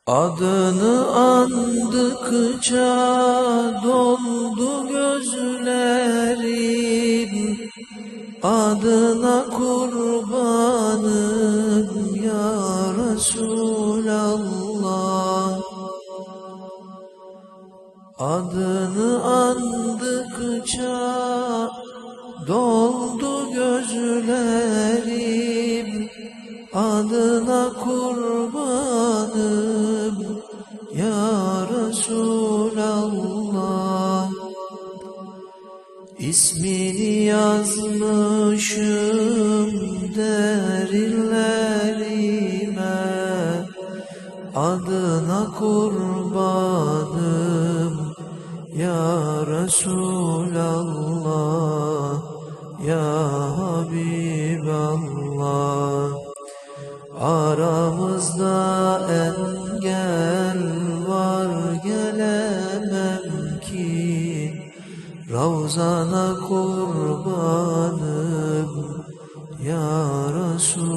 Adını andıkça doldu gözlerim, adına kurbanım ya Resulallah. Adını andıkça doldu gözlerim, adına kurbanım ya Resulallah. İsmini yazmışım derinlerime, adına kurbanım ya Resulallah, ya Habiballah. Aramızda engel var, gelemem ki Ravzana kurbanım ya Resul.